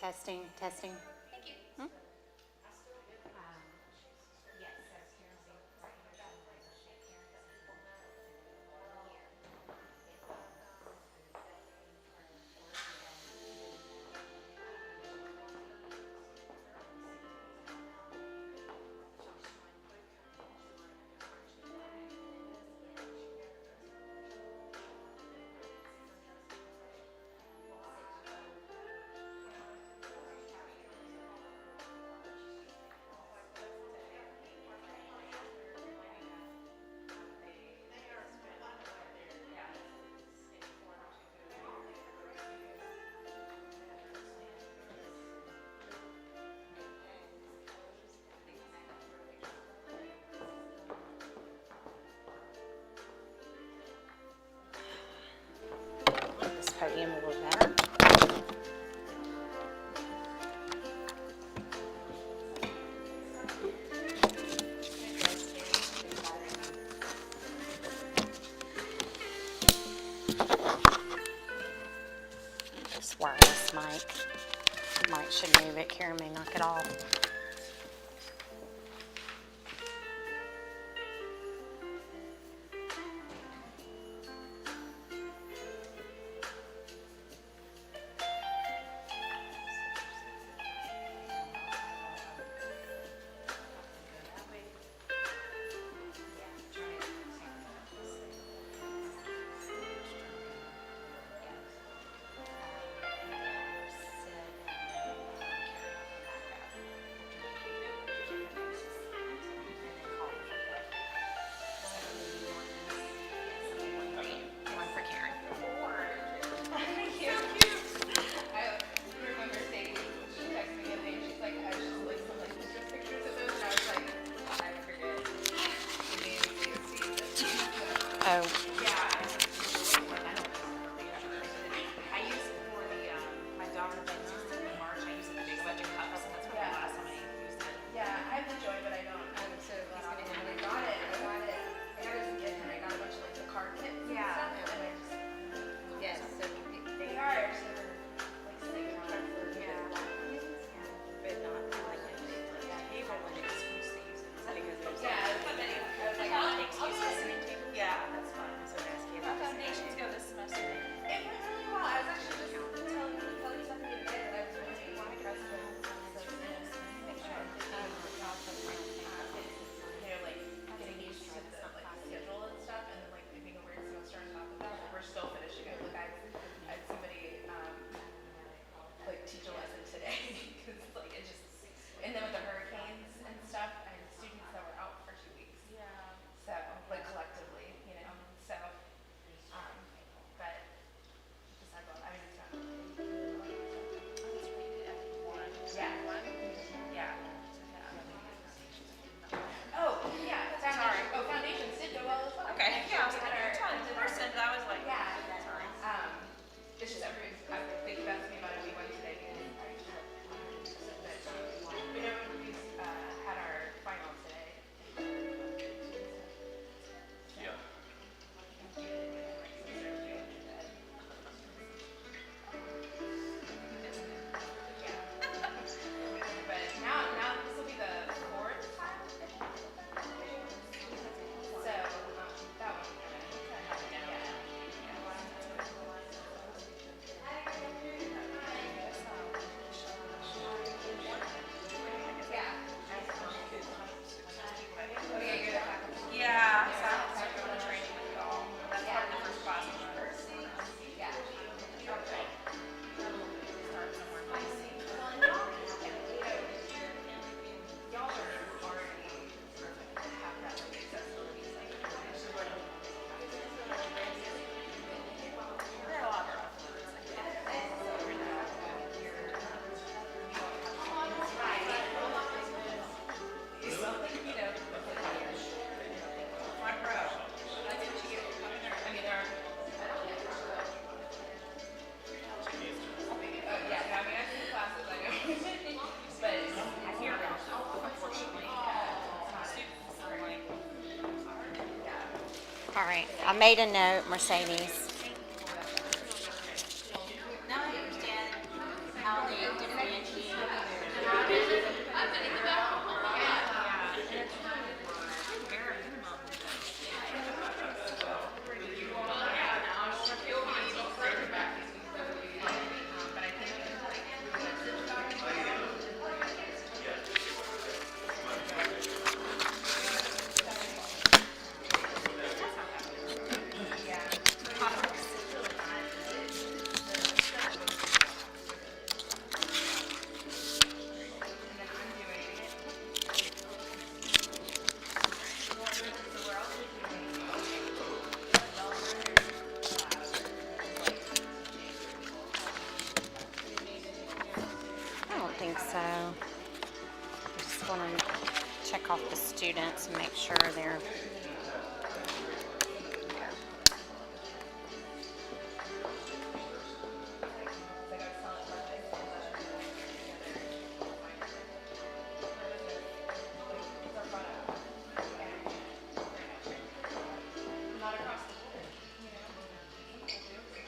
Testing, testing. Thank you. This podium a little better. This wireless mic. Mic should move it. Karen may knock it off. One for Karen. I remember saying, she texted me the other day, she's like, I just like some like just pictures of those, and I was like, I forget. The name, Oh, yeah, I used for the, my daughter dentist in March, I used a big bunch of cups, and that's when the last time I used it. Yeah, I have the Joy, but I don't, I'm so glad I did. I got it as a gift, and I got a bunch of like the card kits and stuff, and I just. Yes, so They are super, like, sleek and comfort. but not like a table when it's used to use it. Because there's Yeah, it's not many. I was like, I'll excuse the sitting table. yeah. That's fine. So ask you How about foundations go this semester? It went really well. I was actually just telling Kelly something today that I was really impressed with. Make sure I'm like getting used to the like schedule and stuff, and then like it being a weird semester on top of that. Like, we're still finishing it. Like I had somebody like teach a lesson today because like it just, and then with the hurricanes and stuff, I had students that were out for 2 weeks. Yeah. So like collectively, you know. So, but besides all, I mean, it's fun. Yeah. Yeah. Oh, yeah. Sorry. Oh, foundations did go well as well. Okay. Yeah, I was We like, had you're telling the person that I was like, Yeah. sorry. It's just every, they keep asking me about it. We went today because we know we had our final today. Yeah. But now this will be the fourth time. So that one. Yeah. Oh yeah, you're the faculty. Yeah, so I'm going to training with y'all. That's part of the first class. Yeah. Okay. Start somewhere nice. Y'all are already have that like accessibility site. There are a lot of rough words. My bro. Like, did you get it coming or? I mean, there are. Yeah, I mean, I see classes, I know. But I hear about them, unfortunately. Students are like, all right. I made a note, Mercedes. now I understand how they differentiate Bare minimum. But I think like message back and forth. I don't think so. I just want to check off the students and make sure they're. Not across the board, you know. People do, but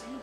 It's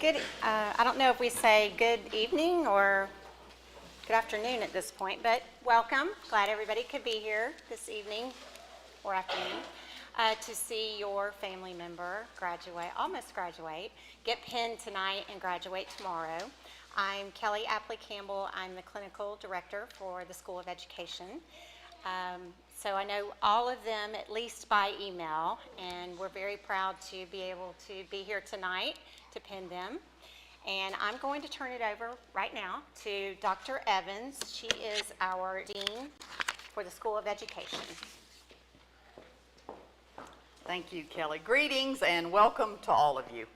Good, I don't know if we say good evening or good afternoon at this point, but welcome. Glad everybody could be here this evening or afternoon to see your family member graduate, almost graduate, get pinned tonight and graduate tomorrow. I'm Kelly Apley Campbell. I'm the clinical director for the School of Education. So I know all of them at least by email, and we're very proud to be able to be here tonight to pin them. And I'm going to turn it over right now to Dr. Evans. She is our Dean for the School of Education. Thank you, Kelly. Greetings and welcome to all of you.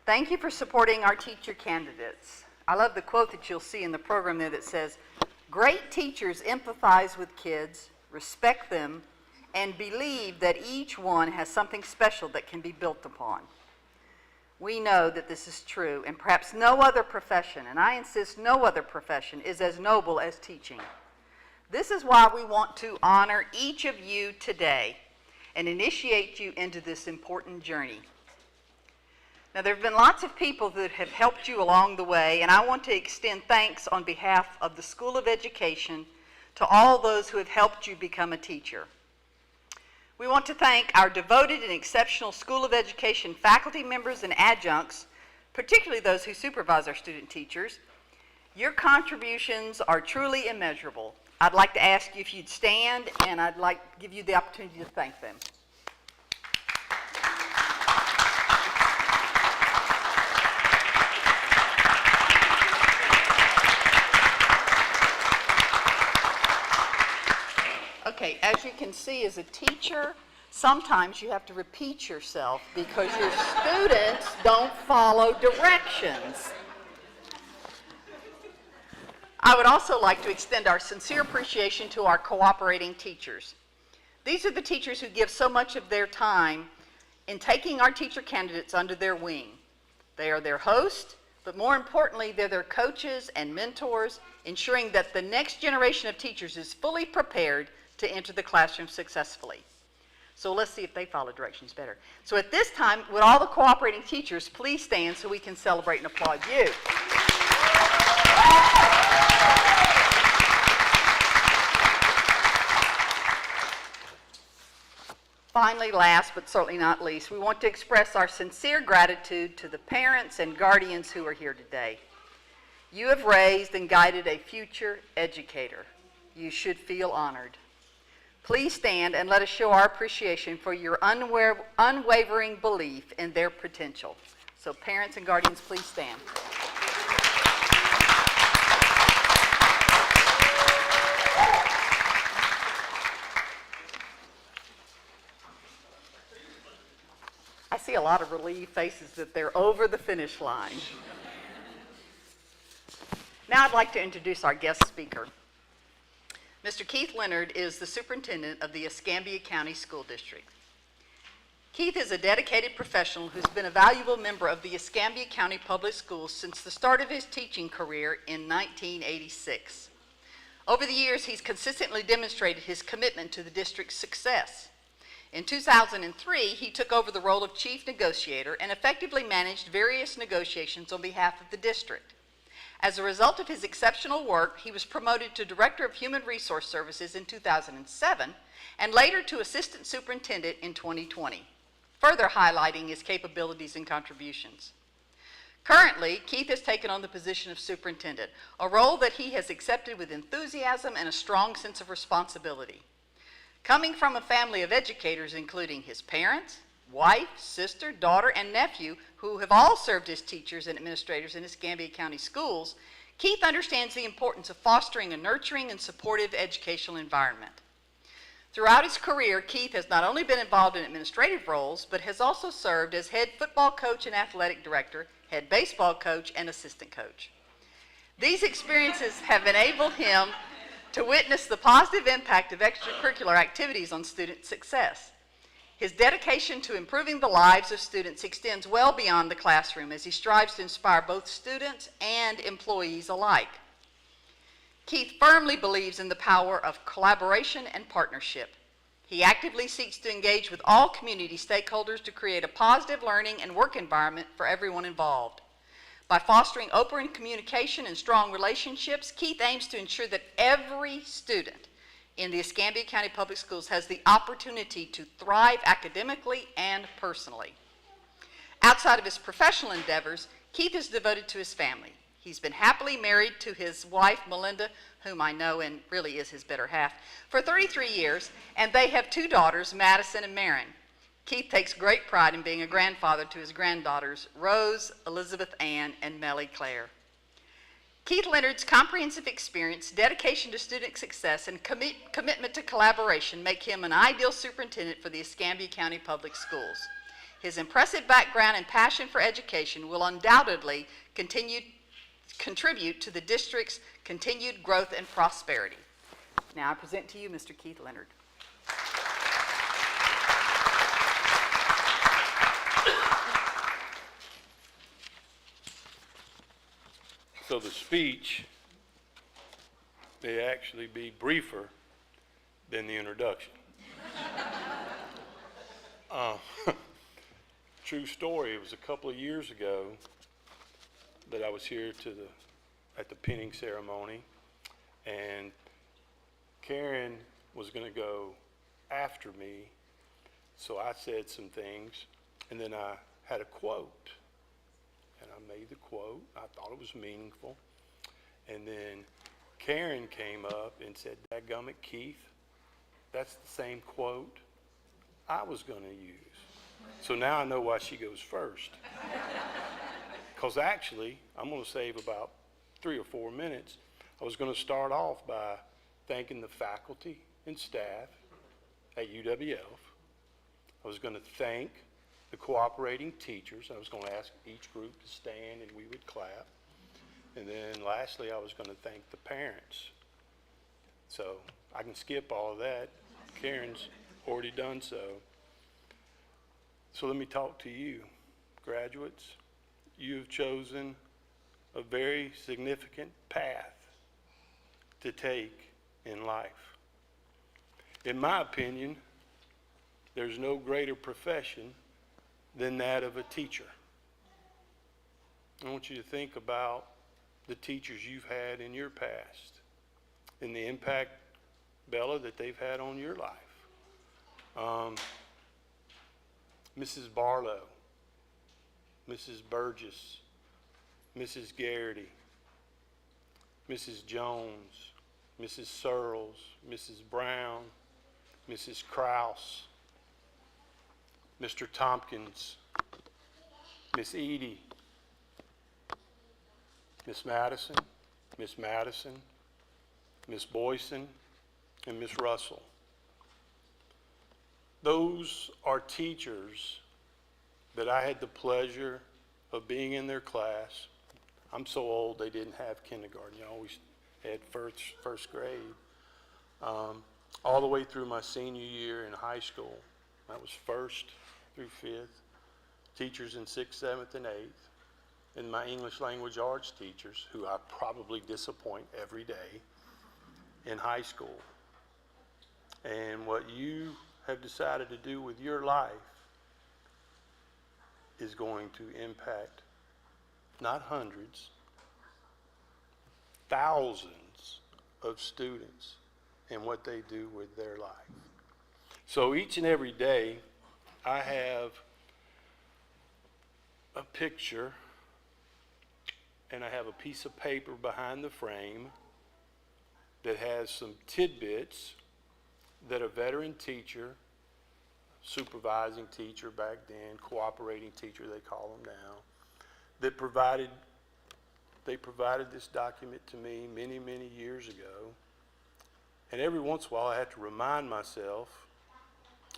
Thank you for supporting our teacher candidates. I love the quote that you'll see in the program there that says, "Great teachers empathize with kids, respect them, and believe that each one has something special that can be built upon." We know that this is true, and perhaps no other profession, and I insist no other profession, is as noble as teaching. This is why we want to honor each of you today and initiate you into this important journey. Now, there have been lots of people that have helped you along the way, and I want to extend thanks on behalf of the School of Education to all those who have helped you become a teacher. We want to thank our devoted and exceptional School of Education faculty members and adjuncts, particularly those who supervise our student teachers. Your contributions are truly immeasurable. I'd like to ask you if you'd stand, and I'd like to give you the opportunity to thank them. Okay, as you can see, as a teacher, sometimes you have to repeat yourself because your students don't follow directions. I would also like to extend our sincere appreciation to our cooperating teachers. These are the teachers who give so much of their time in taking our teacher candidates under their wing. They are their host, but more importantly, they're their coaches and mentors, ensuring that the next generation of teachers is fully prepared to enter the classroom successfully. So let's see if they follow directions better. So at this time, would all the cooperating teachers please stand so we can celebrate and applaud you. Finally, last but certainly not least, we want to express our sincere gratitude to the parents and guardians who are here today. You have raised and guided a future educator. You should feel honored. Please stand and let us show our appreciation for your unwavering belief in their potential. So parents and guardians, please stand. I see a lot of relieved faces that they're over the finish line. Now I'd like to introduce our guest speaker. Mr. Keith Leonard is the superintendent of the Escambia County School District. Keith is a dedicated professional who's been a valuable member of the Escambia County Public Schools since the start of his teaching career in 1986. Over the years, he's consistently demonstrated his commitment to the district's success. In 2003, he took over the role of chief negotiator and effectively managed various negotiations on behalf of the district. As a result of his exceptional work, he was promoted to Director of Human Resource Services in 2007 and later to Assistant Superintendent in 2020, further highlighting his capabilities and contributions. Currently, Keith has taken on the position of superintendent, a role that he has accepted with enthusiasm and a strong sense of responsibility. Coming from a family of educators including his parents, wife, sister, daughter, and nephew, who have all served as teachers and administrators in Escambia County schools, Keith understands the importance of fostering a nurturing and supportive educational environment. Throughout his career, Keith has not only been involved in administrative roles, but has also served as head football coach and athletic director, head baseball coach, and assistant coach. These experiences have enabled him to witness the positive impact of extracurricular activities on student success. His dedication to improving the lives of students extends well beyond the classroom as he strives to inspire both students and employees alike. Keith firmly believes in the power of collaboration and partnership. He actively seeks to engage with all community stakeholders to create a positive learning and work environment for everyone involved. By fostering open communication and strong relationships, Keith aims to ensure that every student in the Escambia County Public Schools has the opportunity to thrive academically and personally. Outside of his professional endeavors, Keith is devoted to his family. He's been happily married to his wife, Melinda, whom I know and really is his better half, for 33 years, and they have 2 daughters, Madison and Marin. Keith takes great pride in being a grandfather to his granddaughters, Rose, Elizabeth Ann, and Mellie Claire. Keith Leonard's comprehensive experience, dedication to student success, and commitment to collaboration make him an ideal superintendent for the Escambia County Public Schools. His impressive background and passion for education will undoubtedly contribute to the district's continued growth and prosperity. Now I present to you Mr. Keith Leonard. So the speech may actually be briefer than the introduction. True story, it was a couple of years ago that I was here at the pinning ceremony, and Karen was going to go after me, so I said some things, and then I had a quote. And I made the quote. I thought it was meaningful. And then Karen came up and said, "Dadgummit, Keith, that's the same quote I was going to use." So now I know why she goes first. Because actually, I'm going to save about 3 or 4 minutes. I was going to start off by thanking the faculty and staff at UWF. I was going to thank the cooperating teachers. I was going to ask each group to stand and we would clap. And then lastly, I was going to thank the parents. So I can skip all of that. Karen's already done so. So let me talk to you, graduates. You've chosen a very significant path to take in life. In my opinion, there's no greater profession than that of a teacher. I want you to think about the teachers you've had in your past and the impact, Bella, that they've had on your life. Mrs. Barlow, Mrs. Burgess, Mrs. Garrity, Mrs. Jones, Mrs. Searles, Mrs. Brown, Mrs. Krause, Mr. Tompkins, Miss Edie, Miss Madison, Miss Boyson, and Miss Russell. Those are teachers that I had the pleasure of being in their class. I'm so old they didn't have kindergarten. You always had first grade. All the way through my senior year in high school. That was 1st through 5th. Teachers in 6th, 7th, and 8th. And my English language arts teachers, who I probably disappoint every day in high school. And what you have decided to do with your life is going to impact not hundreds, thousands of students and what they do with their life. So each and every day, I have a picture and I have a piece of paper behind the frame that has some tidbits that a veteran teacher, supervising teacher back then, cooperating teacher they call them now, that provided this document to me many, many years ago. And every once in a while I have to remind myself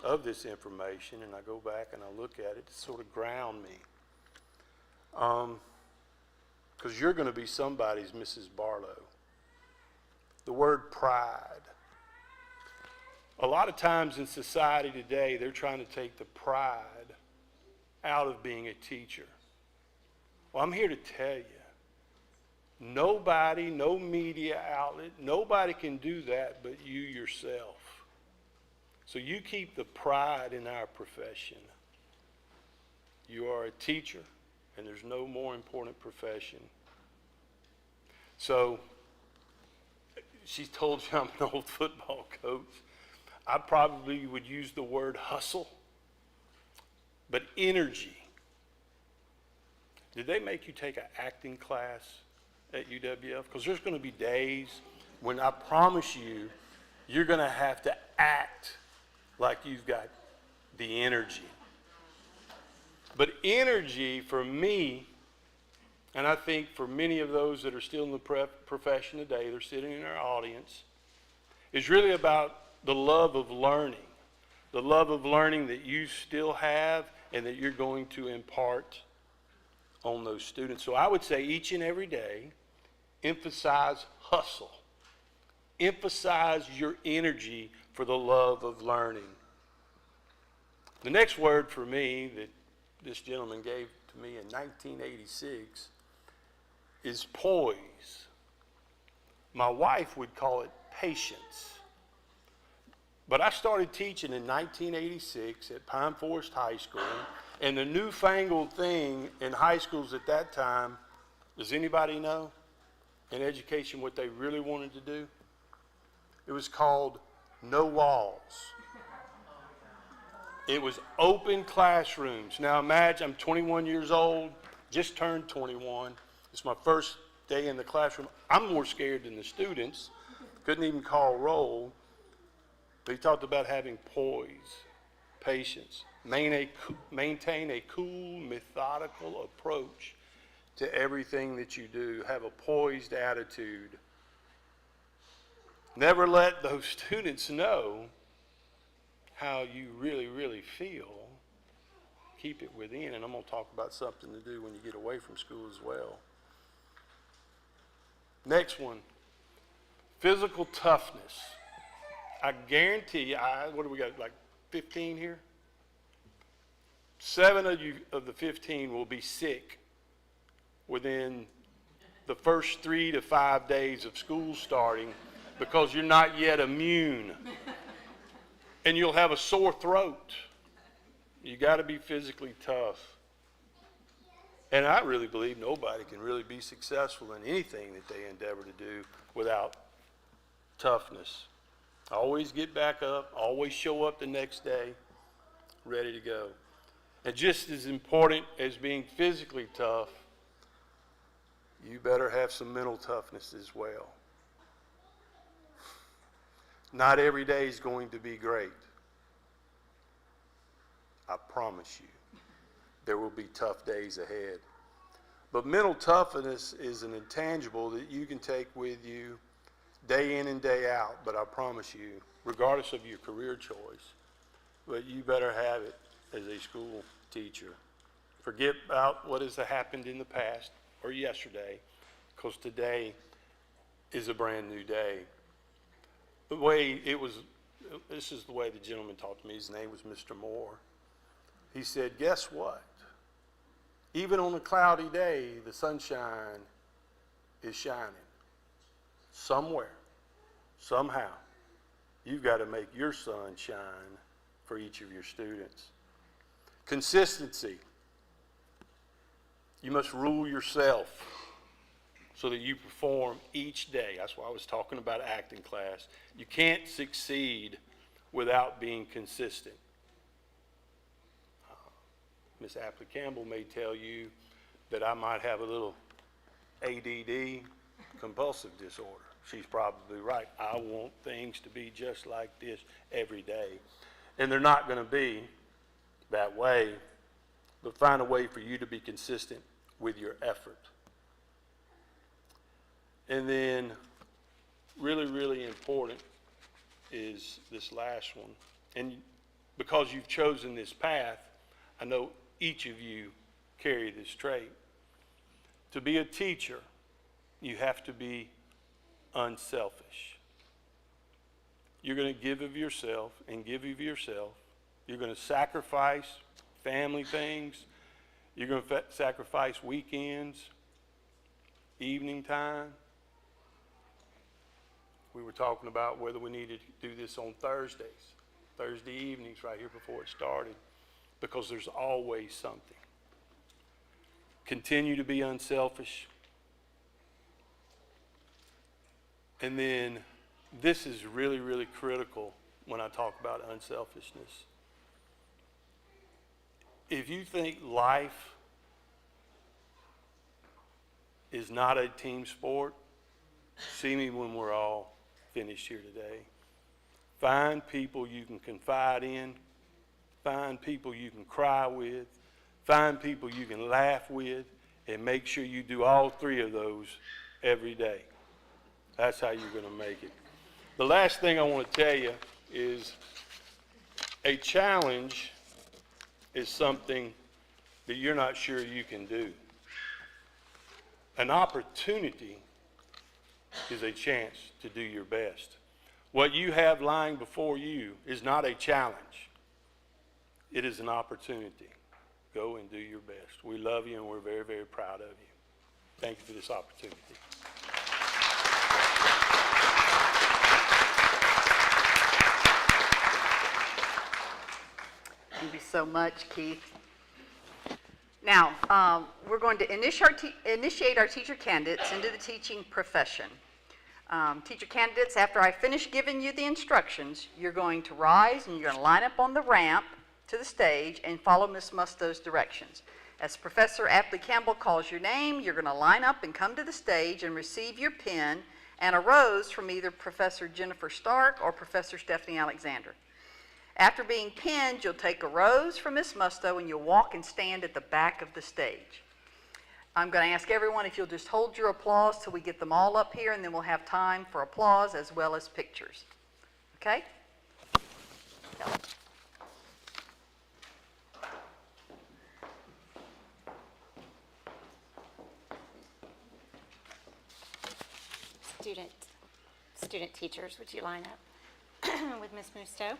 of this information, and I go back and I look at it to sort of ground me. Because you're going to be somebody's Mrs. Barlow. The word pride. A lot of times in society today, they're trying to take the pride out of being a teacher. Well, I'm here to tell you, nobody, no media outlet, nobody can do that but you yourself. So you keep the pride in our profession. You are a teacher. and there's no more important profession. So, she told you I'm an old football coach. I probably would use the word hustle, but energy. Did they make you take an acting class at UWF? Because there's going to be days when I promise you, you're going to have to act like you've got the energy. But energy for me, and I think for many of those that are still in the profession today, they're sitting in our audience, is really about the love of learning. The love of learning that you still have and that you're going to impart on those students. So I would say each and every day, emphasize hustle. Emphasize your energy for the love of learning. The next word for me that this gentleman gave to me in 1986 is poise. My wife would call it patience. But I started teaching in 1986 at Pine Forest High School, and the newfangled thing in high schools at that time, does anybody know in education what they really wanted to do? It was called no walls. It was open classrooms. Now imagine, I'm 21 years old, just turned 21. It's my first day in the classroom. I'm more scared than the students. Couldn't even call roll. But he talked about having poise, patience, maintain a cool, methodical approach to everything that you do. Have a poised attitude. Never let those students know how you really, really feel. Keep it within, and I'm going to talk about something to do when you get away from school as well. Next one, physical toughness. I guarantee you, what do we got, like 15 here? 7 of you of the 15 will be sick within the first 3 to 5 days of school starting because you're not yet immune. And you'll have a sore throat. You got to be physically tough. And I really believe nobody can really be successful in anything that they endeavor to do without toughness. Always get back up, always show up the next day, ready to go. And just as important as being physically tough, you better have some mental toughness as well. Not every day is going to be great. I promise you. There will be tough days ahead. But mental toughness is an intangible that you can take with you day in and day out. But I promise you, regardless of your career choice, but you better have it as a school teacher. Forget about what has happened in the past or yesterday, because today is a brand new day. The way it was, this is the way the gentleman talked to me. His name was Mr. Moore. He said, guess what? Even on a cloudy day, the sunshine is shining. Somewhere, somehow, you've got to make your sun shine for each of your students. Consistency. You must rule yourself so that you perform each day. That's why I was talking about acting class. You can't succeed without being consistent. Miss Apley Campbell may tell you that I might have a little ADD, compulsive disorder. She's probably right. I want things to be just like this every day. And they're not going to be that way, but find a way for you to be consistent with your effort. And then really, really important is this last one. And because you've chosen this path, I know each of you carry this trait. To be a teacher, you have to be unselfish. You're going to give of yourself and give of yourself. You're going to sacrifice family things. You're going to sacrifice weekends, evening time. We were talking about whether we needed to do this on Thursday evenings right here before it started, because there's always something. continue to be unselfish. And then this is really, really critical when I talk about unselfishness. If you think life is not a team sport, see me when we're all finished here today. Find people you can confide in. Find people you can cry with. Find people you can laugh with. And make sure you do all three of those every day. That's how you're going to make it. The last thing I want to tell you is a challenge is something that you're not sure you can do. An opportunity is a chance to do your best. What you have lying before you is not a challenge. It is an opportunity. Go and do your best. We love you and we're very, very proud of you. Thank you for this opportunity. Thank you so much, Keith. Now, we're going to initiate our teacher candidates into the teaching profession. Teacher candidates, after I finish giving you the instructions, you're going to rise and you're going to line up on the ramp to the stage and follow Ms. Musto's directions. As Professor Apley Campbell calls your name, you're going to line up and come to the stage and receive your pin and a rose from either Professor Jennifer Stark or Professor Stephanie Alexander. After being pinned, you'll take a rose from Ms. Musto and you'll walk and stand at the back of the stage. I'm going to ask everyone if you'll just hold your applause till we get them all up here, and then we'll have time for applause as well as pictures. Okay? Yeah. Student teachers, would you line up with Ms. Musto?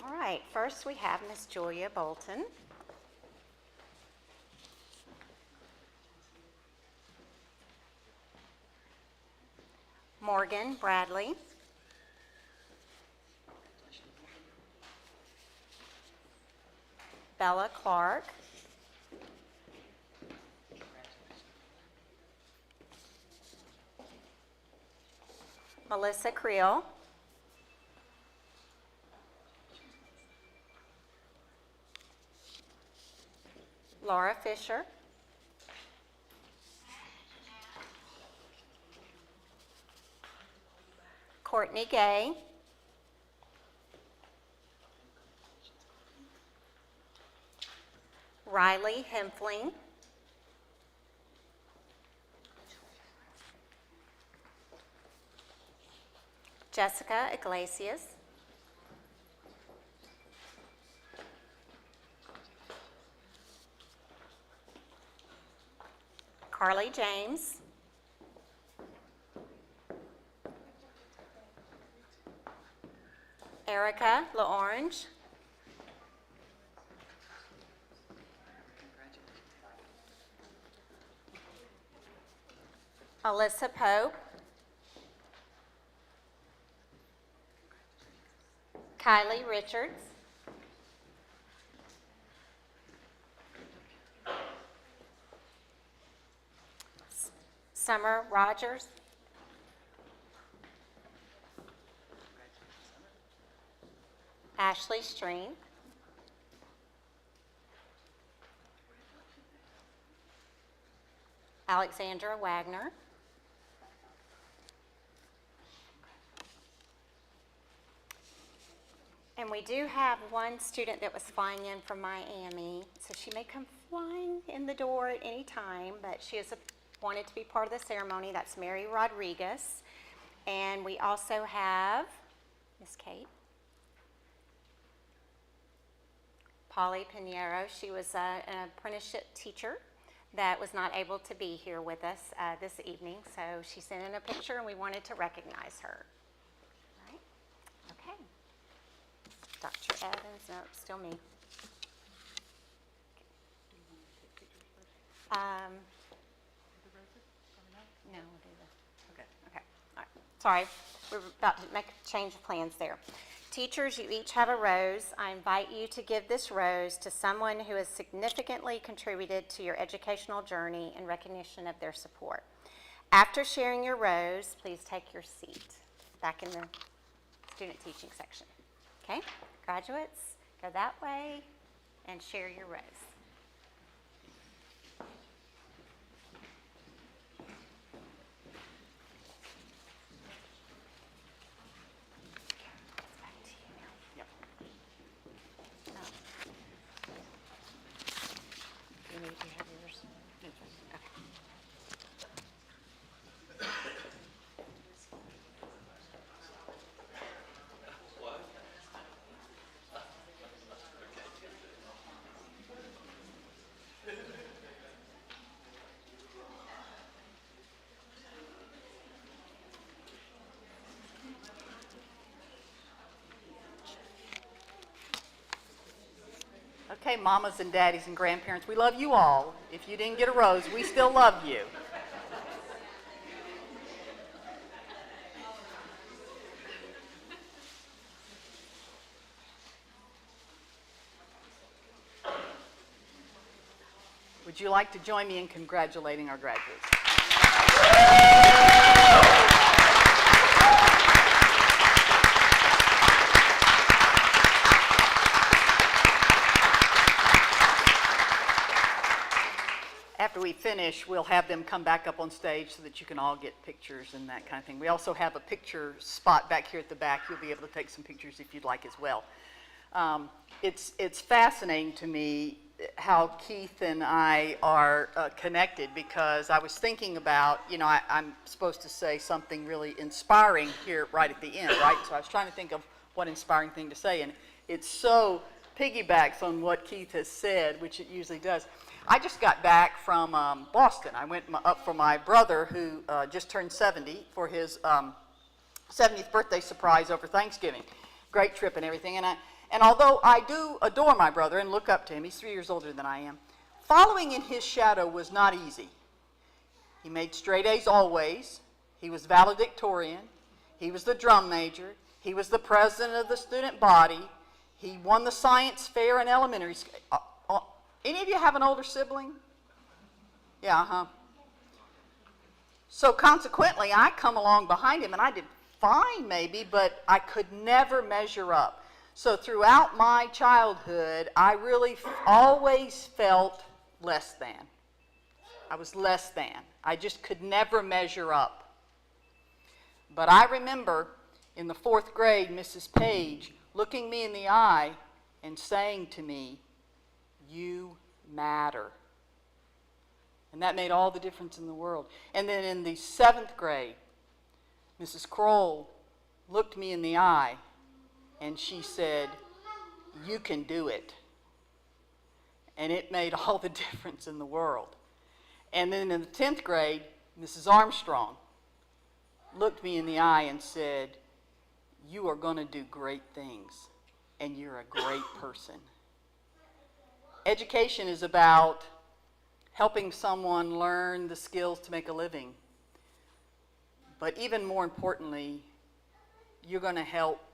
All right, first we have Ms. Julia Bolton. Morgan Bradley. Bella Clark. Melissa Creel. Laura Fisher. Courtney Gay. Riley Hempling. Jessica Iglesias. Carly James. Erica LaOrange. Alyssa Pope. Kylie Richards. Summer Rogers. Ashley Stream. Alexandra Wagner. And we do have one student that was flying in from Miami, so she may come flying in the door at any time, but she is wanted to be part of the ceremony. That's Mary Rodriguez. And we also have Miss Kate. Polly Pinheiro, she was an apprenticeship teacher that was not able to be here with us this evening, so she sent in a picture and we wanted to recognize her. All right, okay. Dr. Evans, no, still me. No, we'll do the, okay, all right. Sorry, we're about to make a change of plans there. Teachers, you each have a rose. I invite you to give this rose to someone who has significantly contributed to your educational journey in recognition of their support. After sharing your rose, please take your seat back in the student teaching section. Okay, graduates, go that way and share your rose. Okay, mamas and daddies and grandparents, we love you all. If you didn't get a rose, we still love you. Would you like to join me in congratulating our graduates? After we finish, we'll have them come back up on stage so that you can all get pictures and that kind of thing. We also have a picture spot back here at the back. You'll be able to take some pictures if you'd like as well. It's fascinating to me how Keith and I are connected, because I was thinking about, you know, I'm supposed to say something really inspiring here right at the end, right? So I was trying to think of what inspiring thing to say, and it so piggybacks on what Keith has said, which it usually does. I just got back from Boston. I went up for my brother, who just turned 70, for his 70th birthday surprise over Thanksgiving. Great trip and everything. And although I do adore my brother and look up to him, he's 3 years older than I am, following in his shadow was not easy. He made straight A's always. He was valedictorian. He was the drum major. He was the president of the student body. He won the science fair in elementary school. Any of you have an older sibling? Yeah, So consequently, I come along behind him, and I did fine maybe, but I could never measure up. So throughout my childhood, I really always felt less than. I was less than. I just could never measure up. But I remember in the 4th grade, Mrs. Page looking me in the eye and saying to me, "You matter." And that made all the difference in the world. And then in the 7th grade, Mrs. Kroll looked me in the eye and she said, "You can do it." And it made all the difference in the world. And then in the 10th grade, Mrs. Armstrong looked me in the eye and said, "You are going to do great things, and you're a great person." Education is about helping someone learn the skills to make a living. But even more importantly, you're going to help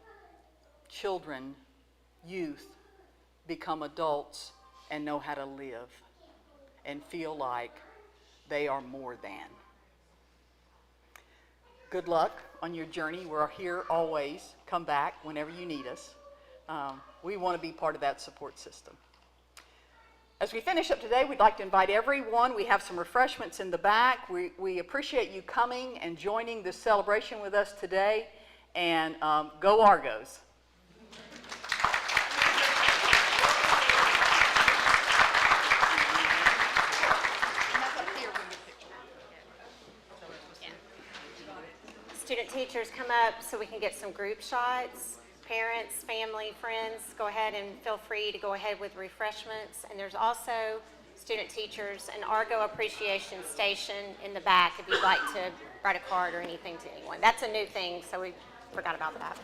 children, youth, become adults and know how to live and feel like they are more than. Good luck on your journey. We're here always. Come back whenever you need us. We want to be part of that support system. As we finish up today, we'd like to invite everyone. We have some refreshments in the back. We appreciate you coming and joining this celebration with us today. And go Argos. Student teachers. teachers, come up so we can get some group shots. Parents, family, friends, go ahead and feel free to go ahead with refreshments. And there's also student teachers, an Argo appreciation station in the back if you'd like to write a card or anything to anyone. That's a new thing, so we forgot about that.